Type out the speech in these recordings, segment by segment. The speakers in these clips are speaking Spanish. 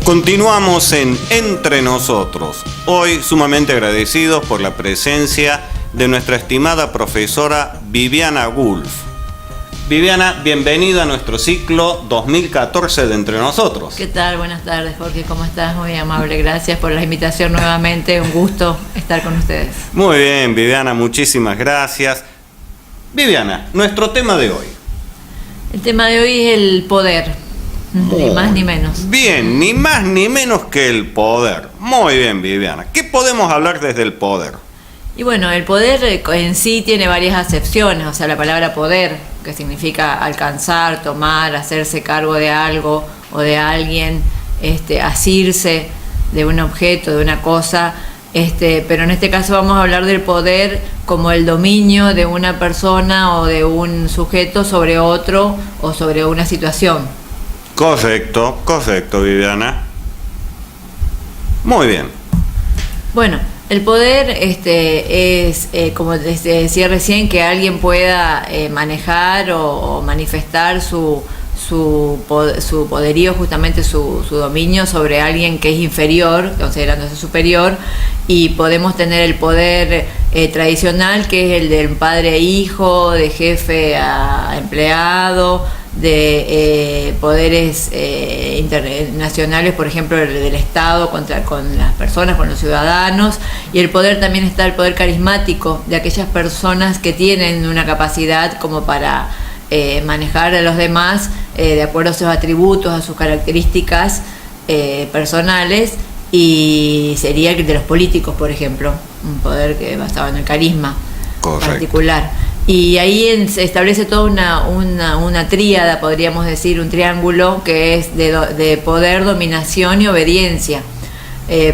Continuamos en Entre Nosotros, hoy sumamente agradecidos por la presencia de nuestra estimada profesora Viviana Wulf. Viviana, bienvenida a nuestro ciclo 2014 de Entre Nosotros. ¿Qué tal? Buenas tardes, Jorge, ¿cómo estás? Muy amable, gracias por la invitación nuevamente, un gusto estar con ustedes. Muy bien, Viviana, muchísimas gracias. Viviana, nuestro tema de hoy. El tema de hoy es el poder. Ni más ni menos. Bien, ni más ni menos que el poder. Muy bien, Viviana. ¿Qué podemos hablar desde el poder? Y bueno, el poder en sí tiene varias acepciones, o sea, la palabra poder, que significa alcanzar, tomar, hacerse cargo de algo o de alguien, asirse de un objeto, de una cosa, pero en este caso vamos a hablar del poder como el dominio de una persona o de un sujeto sobre otro o sobre una situación. Correcto, Viviana. Muy bien. Bueno, el poder es, como decía recién, que alguien pueda manejar o manifestar su poderío, justamente su dominio sobre alguien que es inferior, considerándose superior, y podemos tener el poder tradicional, que es el del padre a hijo, de jefe a empleado, de poderes internacionales, por ejemplo, del Estado con las personas, con los ciudadanos, y el poder también está el poder carismático de aquellas personas que tienen una capacidad como para manejar a los demás de acuerdo a sus atributos, a sus características personales, y sería el de los políticos, por ejemplo, un poder que basado en el carisma. Correcto. Particular. Y ahí se establece toda una tríada, podríamos decir, un triángulo que es de poder, dominación y obediencia,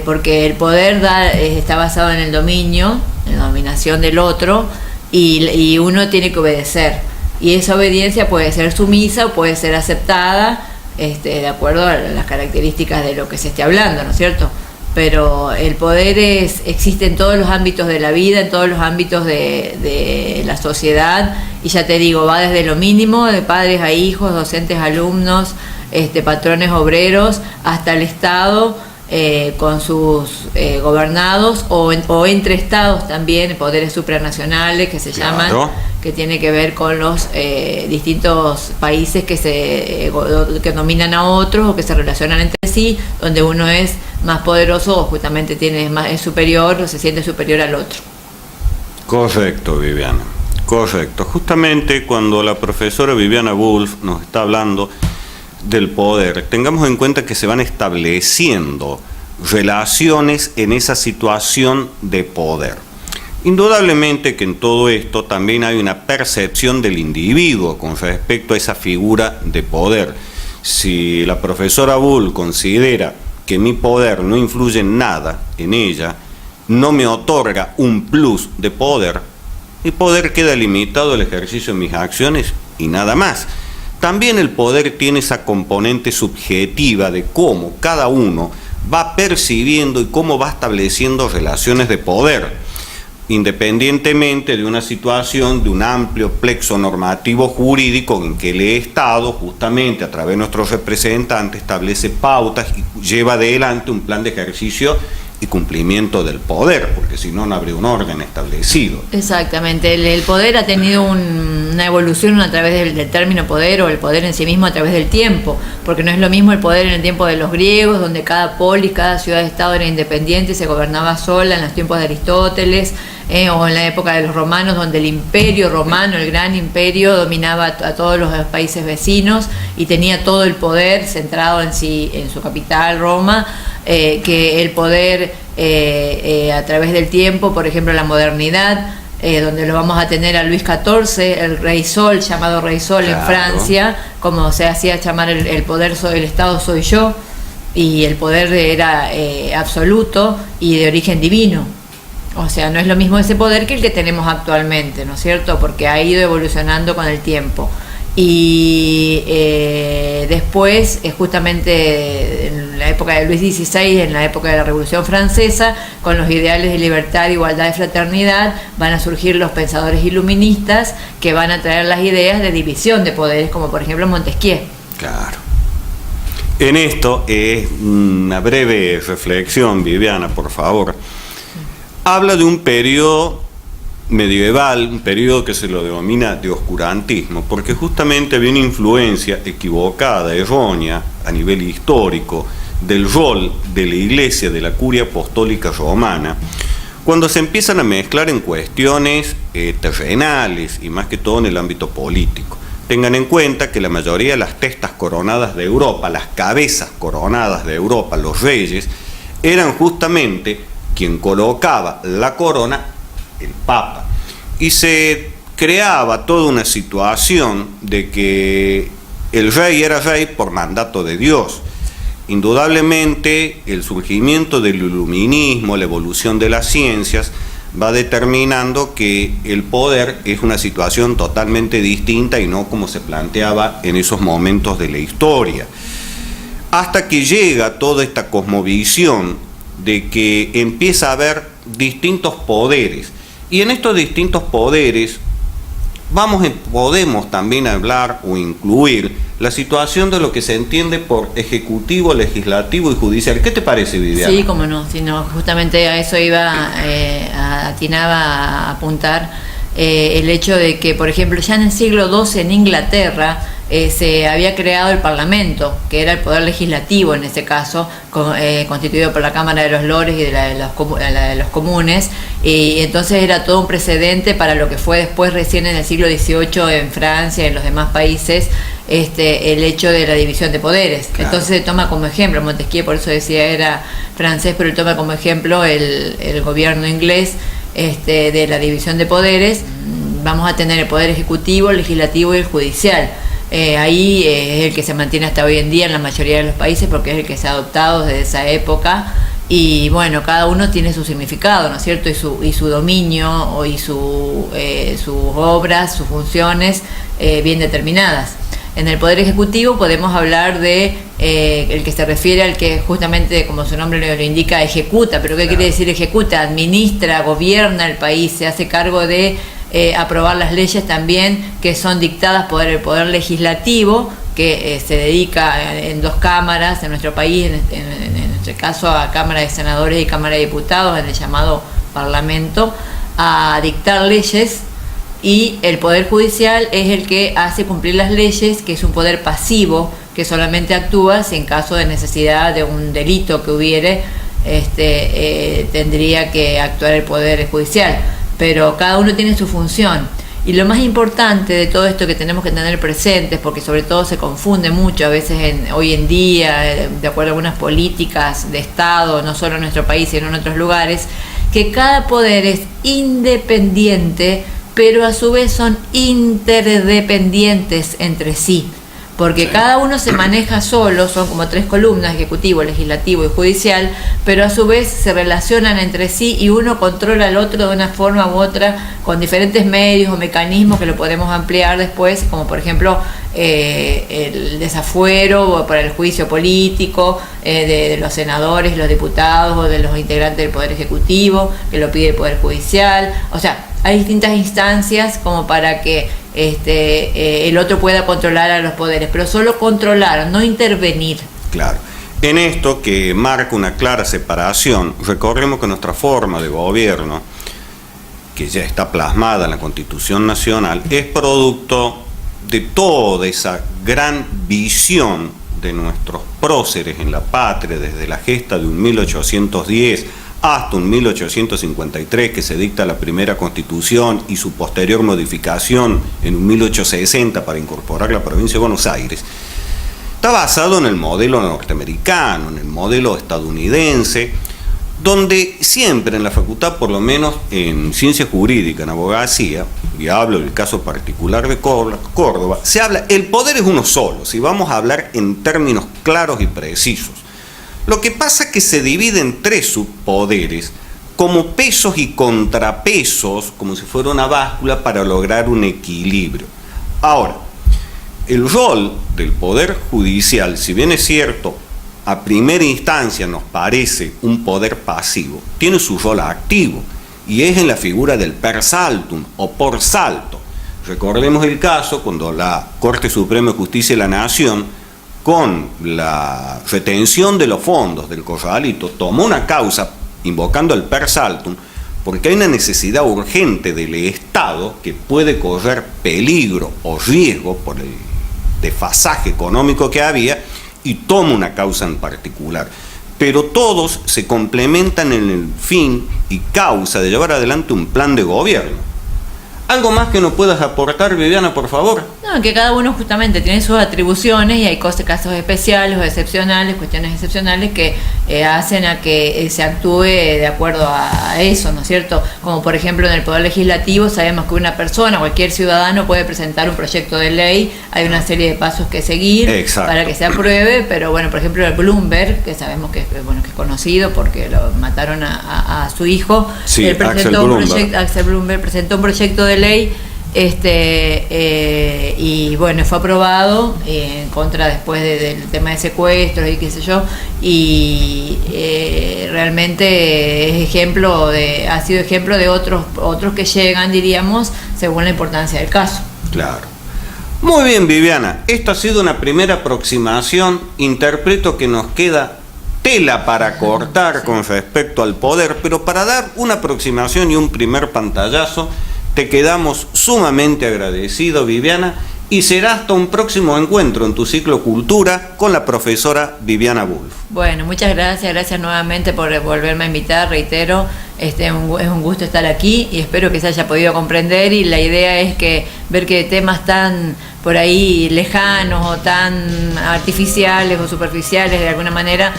porque el poder está basado en el dominio, en la dominación del otro, y uno tiene que obedecer, y esa obediencia puede ser sumisa o puede ser aceptada de acuerdo a las características de lo que se esté hablando, ¿no es cierto? Pero el poder existe en todos los ámbitos de la vida, en todos los ámbitos de la sociedad, y ya te digo, va desde lo mínimo, de padres a hijos, docentes a alumnos, patrones obreros, hasta el Estado con sus gobernados, o entre estados también, poderes supranacionales que se llaman, que tiene que ver con los distintos países que dominan a otros o que se relacionan entre sí, donde uno es más poderoso o justamente es superior o se siente superior al otro. Correcto, Viviana, correcto. Justamente cuando la profesora Viviana Wulf nos está hablando del poder, tengamos en cuenta que se van estableciendo relaciones en esa situación de poder. Indudablemente que en todo esto también hay una percepción del individuo con respecto a esa figura de poder. Si la profesora Wulf considera que mi poder no influye en nada en ella, no me otorga un plus de poder, mi poder queda limitado al ejercicio de mis acciones y nada más. También el poder tiene esa componente subjetiva de cómo cada uno va percibiendo y cómo va estableciendo relaciones de poder, independientemente de una situación de un amplio plexo normativo jurídico en que el Estado, justamente a través de nuestros representantes, establece pautas y lleva adelante un plan de ejercicio y cumplimiento del poder, porque si no, no habría un orden establecido. Exactamente, el poder ha tenido una evolución a través del término poder, o el poder en sí mismo a través del tiempo, porque no es lo mismo el poder en el tiempo de los griegos, donde cada polis, cada ciudad-estado era independiente y se gobernaba sola, en los tiempos de Aristóteles, o en la época de los romanos, donde el imperio romano, el gran imperio, dominaba a todos los países vecinos y tenía todo el poder centrado en su capital, Roma, que el poder a través del tiempo, por ejemplo la modernidad, donde lo vamos a tener a Luis XIV, el Rey Sol, llamado Rey Sol, claro, en Francia, como se hacía llamar el poder, el Estado soy yo, y el poder era absoluto y de origen divino. O sea, no es lo mismo ese poder que el que tenemos actualmente, ¿no es cierto? Porque ha ido evolucionando con el tiempo. Y después, justamente en la época de Luis XVI, en la época de la Revolución Francesa, con los ideales de libertad, igualdad y fraternidad, van a surgir los pensadores iluministas que van a traer las ideas de división de poderes, como por ejemplo Montesquieu. Claro. En esto es una breve reflexión, Viviana, por favor. Habla de un periodo medieval, un periodo que se lo denomina de oscurantismo, porque justamente había una influencia equivocada, errónea, a nivel histórico, del rol de la Iglesia, de la Curia Apostólica Romana, cuando se empiezan a mezclar en cuestiones terrenales y más que todo en el ámbito político. Tengan en cuenta que la mayoría de las testas coronadas de Europa, las cabezas coronadas de Europa, los reyes, eran justamente quien colocaba la corona, el Papa. Y se creaba toda una situación de que el rey era rey por mandato de Dios. Indudablemente el surgimiento del iluminismo, la evolución de las ciencias, va determinando que el poder es una situación totalmente distinta y no como se planteaba en esos momentos de la historia. Hasta que llega toda esta cosmovisión de que empieza a haber distintos poderes. Y en estos distintos poderes podemos también hablar o incluir la situación de lo que se entiende por ejecutivo, legislativo y judicial. ¿Qué te parece, Viviana? Sí, cómo no, sino justamente a eso atinaba a apuntar el hecho de que, por ejemplo, ya en el siglo XII en Inglaterra se había creado el Parlamento, que era el poder legislativo en ese caso, constituido por la Cámara de los Lores y de la de los Comunes, y entonces era todo un precedente para lo que fue después, recién en el siglo XVIII en Francia y en los demás países, el hecho de la división de poderes. Claro. Entonces se toma como ejemplo, Montesquieu por eso decía era francés, pero él toma como ejemplo el gobierno inglés de la división de poderes. Vamos a tener el poder ejecutivo, el legislativo y el judicial. Ahí es el que se mantiene hasta hoy en día en la mayoría de los países porque es el que se ha adoptado desde esa época y bueno, cada uno tiene su significado, ¿no es cierto? Y su dominio y sus obras, sus funciones bien determinadas. En el Poder Ejecutivo podemos hablar de el que se refiere al que justamente, como su nombre lo indica, ejecuta. ¿Pero qué quiere decir ejecuta? Administra, gobierna el país, se hace cargo de aprobar las leyes también que son dictadas por el Poder Legislativo, que se dedica en dos cámaras en nuestro país, en nuestro caso a Cámara de Senadores y Cámara de Diputados, en el llamado Parlamento, a dictar leyes. Y el Poder Judicial es el que hace cumplir las leyes, que es un poder pasivo que solamente actúa si en caso de necesidad de un delito que hubiere, tendría que actuar el Poder Judicial. Pero cada uno tiene su función. Y lo más importante de todo esto que tenemos que tener presentes, porque sobre todo se confunde mucho a veces hoy en día, de acuerdo a algunas políticas de Estado, no solo en nuestro país, sino en otros lugares, que cada poder es independiente, pero a su vez son interdependientes entre sí, porque cada uno se maneja solo, son como tres columnas, ejecutivo, legislativo y judicial, pero a su vez se relacionan entre sí y uno controla al otro de una forma u otra con diferentes medios o mecanismos que lo podemos ampliar después, como por ejemplo el desafuero para el juicio político de los senadores, los diputados o de los integrantes del Poder Ejecutivo, que lo pide el Poder Judicial. O sea, hay distintas instancias como para que el otro pueda controlar a los poderes, pero solo controlar, no intervenir. Claro. En esto que marca una clara separación, recordemos que nuestra forma de gobierno, que ya está plasmada en la Constitución Nacional, es producto de toda esa gran visión de nuestros próceres en la patria, desde la gesta de un 1810 hasta un 1853 que se dicta la primera Constitución y su posterior modificación en un 1860 para incorporar la provincia de Buenos Aires, está basado en el modelo norteamericano, en el modelo estadounidense, donde siempre en la facultad, por lo menos en ciencia jurídica, en abogacía, y hablo del caso particular de Córdoba, se habla, el poder es uno solo, si vamos a hablar en términos claros y precisos. Lo que pasa es que se divide en tres subpoderes como pesos y contrapesos, como si fuera una báscula para lograr un equilibrio. Ahora, el rol del Poder Judicial, si bien es cierto, a primera instancia nos parece un poder pasivo, tiene su rol activo y es en la figura del per saltum o por salto. Recordemos el caso cuando la Corte Suprema de Justicia de la Nación con la retención de los fondos del Corralito, tomó una causa invocando el per saltum, porque hay una necesidad urgente del Estado que puede correr peligro o riesgo por el desfasaje económico que había, y toma una causa en particular. Pero todos se complementan en el fin y causa de llevar adelante un plan de gobierno. ¿Algo más que nos puedas aportar, Viviana, por favor? No, que cada uno justamente tiene sus atribuciones y hay casos especiales o excepcionales, cuestiones excepcionales que hacen a que se actúe de acuerdo a eso, ¿no es cierto? Como por ejemplo en el Poder Legislativo sabemos que una persona, cualquier ciudadano puede presentar un proyecto de ley, hay una serie de pasos que seguir. Exacto. Para que se apruebe, pero bueno, por ejemplo el Bloomberg, que sabemos que es conocido porque lo mataron a su hijo, sí, él presentó Axel Bloomberg presentó un proyecto de ley y bueno, fue aprobado en contra después del tema de secuestros y qué sé yo, y realmente es ha sido ejemplo de otros que llegan, diríamos, según la importancia del caso. Claro. Muy bien, Viviana, esto ha sido una primera aproximación. Interpreto que nos queda tela para cortar con respecto al poder, pero para dar una aproximación y un primer pantallazo, te quedamos sumamente agradecidos, Viviana, y será hasta un próximo encuentro en tu ciclo Cultura con la profesora Viviana Wulf. Bueno, muchas gracias nuevamente por volverme a invitar, reitero, es un gusto estar aquí y espero que se haya podido comprender, y la idea es que ver que temas tan por ahí lejanos o tan artificiales o superficiales de alguna manera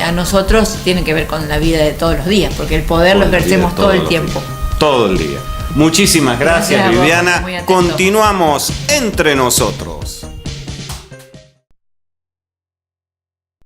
a nosotros tienen que ver con la vida de todos los días, porque el poder lo ejercemos todo el tiempo. Todo el día. Muchísimas gracias, Viviana. Continuamos entre nosotros.